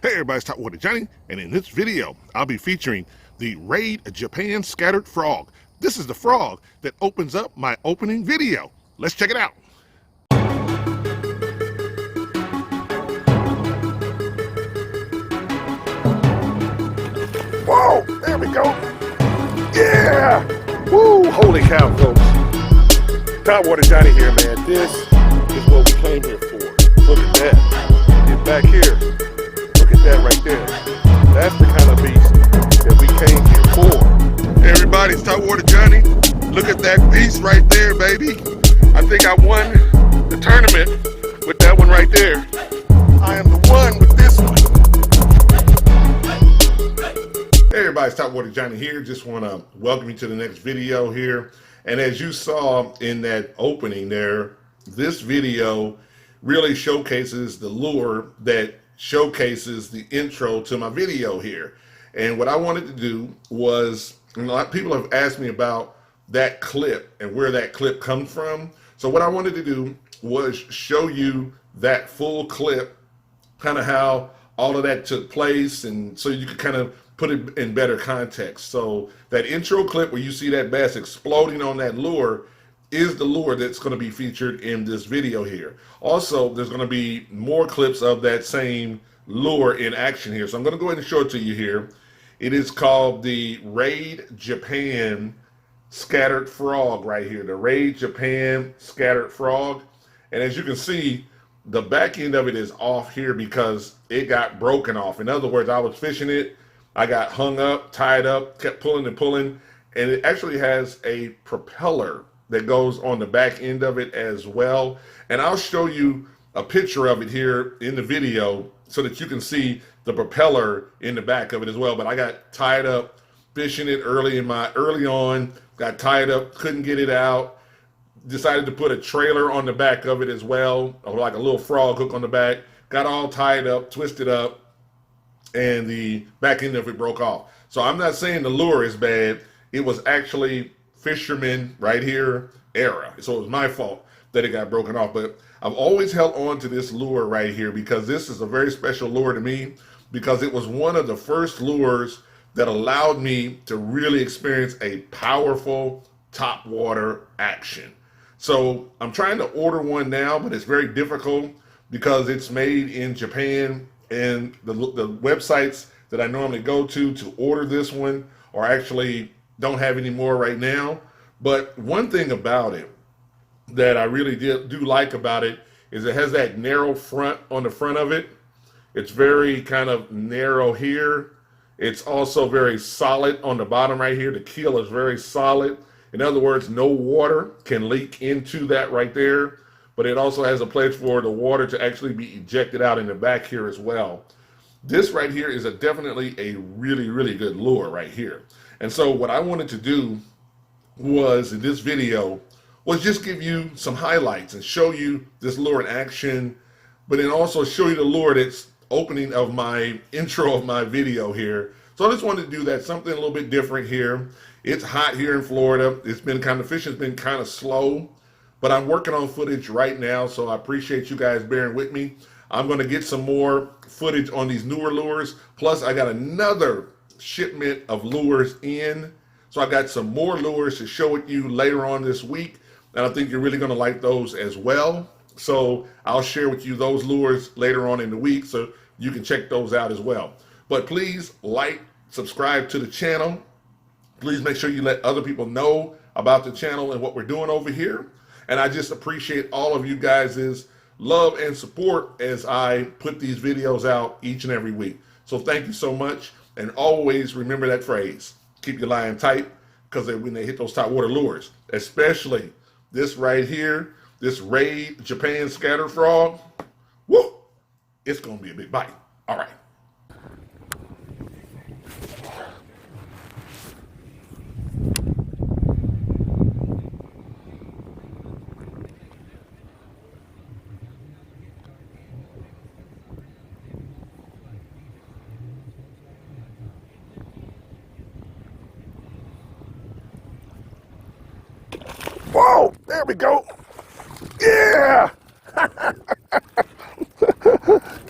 Hey everybody, it's Topwater Johnny, and in this video, I'll be featuring the Raid Japan Scattered Frog. This is the frog that opens up my opening video. Let's check it out. Whoa, there we go. Yeah! Woo, holy cow, folks. Topwater Johnny here, man. This is what we came here for. Look at that. And back here, look at that right there. That's the kind of beast that we came here for. Hey everybody, it's Topwater Johnny. Look at that beast right there, baby. I think I won the tournament with that one right there. I am the one with this one. Hey everybody, it's Topwater Johnny here. Just want to welcome you to the next video here. And as you saw in that opening there, this video really showcases the lure that showcases the intro to my video here. And what I wanted to do was, a lot of people have asked me about that clip and where that clip comes from. So what I wanted to do was show you that full clip, kind of how all of that took place, and so you could kind of put it in better context. So that intro clip where you see that bass exploding on that lure is the lure that's going to be featured in this video here. Also, there's going to be more clips of that same lure in action here. So I'm going to go ahead and show it to you here. It is called the Raid Japan Scattered Frog right here. The Raid Japan Scattered Frog. And as you can see, the back end of it is off here because it got broken off. In other words, I was fishing it, I got hung up, tied up, kept pulling and pulling, and it actually has a propeller that goes on the back end of it as well. And I'll show you a picture of it here in the video so that you can see the propeller in the back of it as well. But I got tied up fishing it early on, got tied up, couldn't get it out, decided to put a trailer on the back of it as well, or like a little frog hook on the back, got all tied up, twisted up, and the back end of it broke off. So I'm not saying the lure is bad. It was actually fisherman right here error. So it was my fault that it got broken off. But I've always held on to this lure right here because this is a very special lure to me, because it was one of the first lures that allowed me to really experience a powerful topwater action. So I'm trying to order one now, but it's very difficult because it's made in Japan, and the websites that I normally go to order this one are actually don't have any more right now. But one thing about it that I really do like about it is it has that narrow front on the front of it. It's very kind of narrow here. It's also very solid on the bottom right here. The keel is very solid. In other words, no water can leak into that right there. But it also has a place for the water to actually be ejected out in the back here as well. This right here is definitely a really, really good lure right here. And so what I wanted to do was, in this video, was just give you some highlights and show you this lure in action, but then also show you the lure that's opening of my intro of my video here. So I just wanted to do that, something a little bit different here. It's hot here in Florida. It's been kind of, fishing's been kind of slow, but I'm working on footage right now, so I appreciate you guys bearing with me. I'm going to get some more footage on these newer lures. Plus, I got another shipment of lures in. So I got some more lures to show with you later on this week. And I think you're really going to like those as well. So I'll share with you those lures later on in the week so you can check those out as well. But please like, subscribe to the channel. Please make sure you let other people know about the channel and what we're doing over here. And I just appreciate all of you guys' love and support as I put these videos out each and every week. So thank you so much. And always remember that phrase, keep your line tight, because when they hit those topwater lures, especially this right here, this Raid Japan Scattered Frog, woo, it's going to be a big bite. All right. Whoa, there we go. Yeah.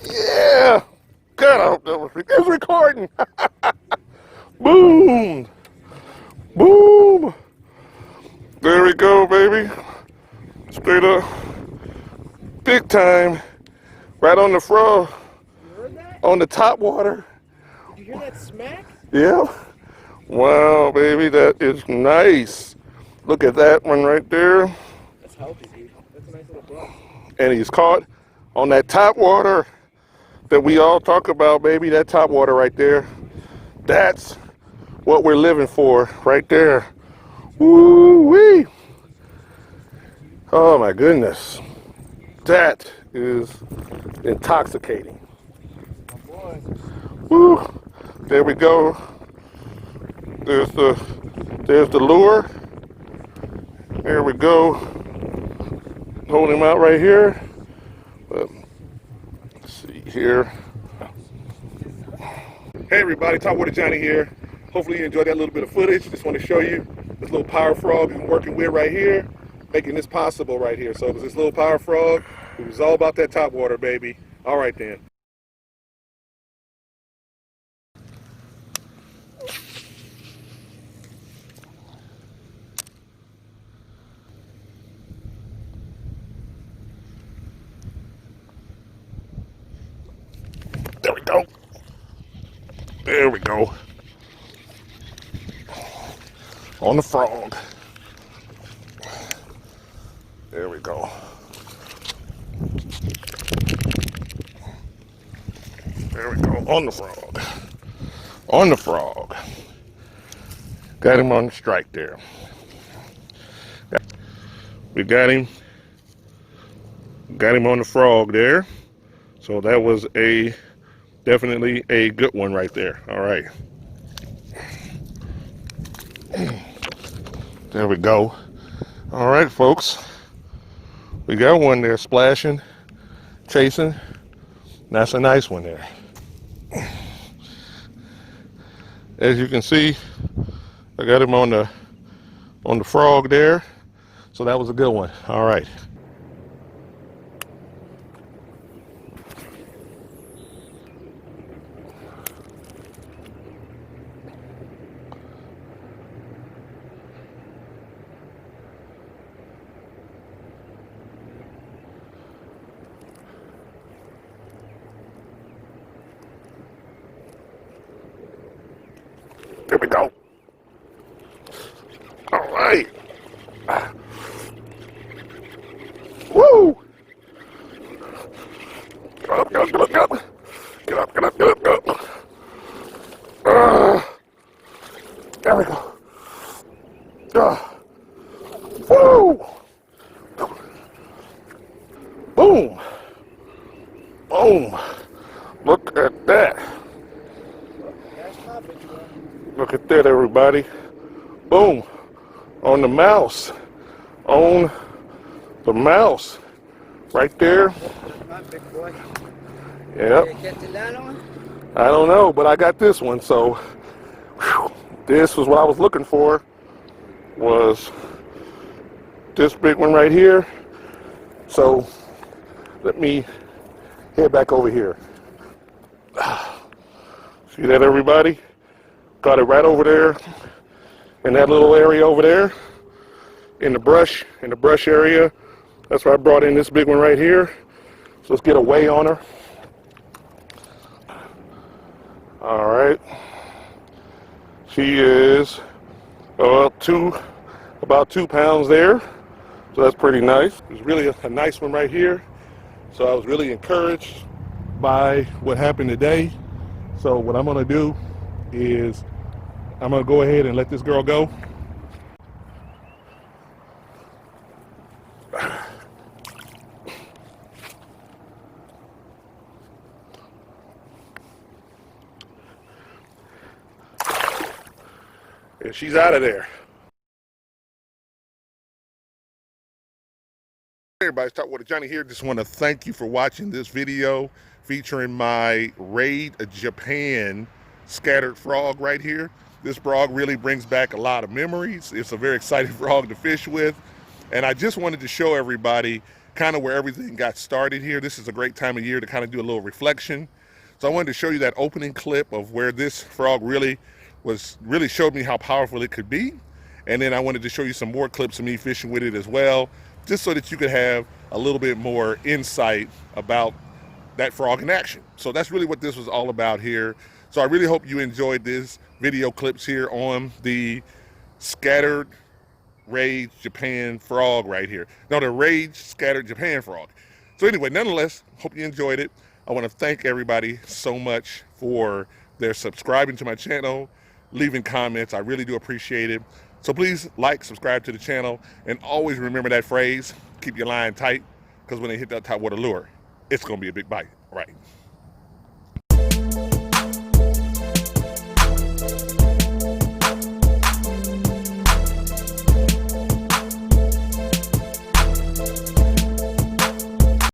Yeah. It's recording. Boom. Boom. There we go, baby. Straight up. Big time. Right on the frog. You heard that? On the top water. Did you hear that smack? Yeah. Wow, baby, that is nice. Look at that one right there. That's healthy, dude. That's a nice little bro. And he's caught on that top water that we all talk about, baby. That top water right there. That's what we're living for right there. Woo-wee. Oh my goodness. That is intoxicating. My boy. Woo. There we go. There's the lure. There we go. Hold him out right here. Let's see here. Hey everybody, Topwater Johnny here. Hopefully you enjoyed that little bit of footage. Just want to show you this little power frog I'm working with right here, making this possible right here. So it was this little power frog. It was all about that top water, baby. All right then. There we go. There we go. On the frog. There we go. There we go. On the frog. On the frog. Got him on the strike there. We got him. Got him on the frog there. So that was definitely a good one right there. All right. There we go. All right, folks. We got one there splashing, chasing. That's a nice one there. As you can see, I got him on the frog there. So that was a good one. All right. There we go. All right. Woo! Get up, get up, get up, get up. Get up, get up, get up, get up. There we go. Woo! Boom! Boom! Look at that. Look at that, everybody. Boom. On the mouse. On the mouse. Right there. Come on, big boy. Yep. You catch that one? I don't know, but I got this one. So, whew, this was what I was looking for. Was this big one right here. So, let me head back over here. See that, everybody? Got it right over there in that little area over there in the brush area. That's why I brought in this big one right here. So let's get a weigh on her. All right. She is about 2 pounds there. So that's pretty nice. It's really a nice one right here. So I was really encouraged by what happened today. So what I'm gonna do is I'm gonna go ahead and let this girl go. And she's out of there. Hey everybody, it's Topwater Johnny here. Just want to thank you for watching this video featuring my Raid Japan scattered frog right here. This frog really brings back a lot of memories. It's a very exciting frog to fish with. And I just wanted to show everybody kind of where everything got started here. This is a great time of year to kind of do a little reflection. So I wanted to show you that opening clip of where this frog really showed me how powerful it could be. And then I wanted to show you some more clips of me fishing with it as well, just so that you could have a little bit more insight about that frog in action. So that's really what this was all about here. So I really hope you enjoyed this video clips here on the scattered Rage Japan frog right here. No, the Rage scattered Japan frog. So anyway, nonetheless, hope you enjoyed it. I want to thank everybody so much for their subscribing to my channel, leaving comments. I really do appreciate it. So please like, subscribe to the channel, and always remember that phrase, keep your line tight, because when they hit that top water lure, it's going to be a big bite. All right.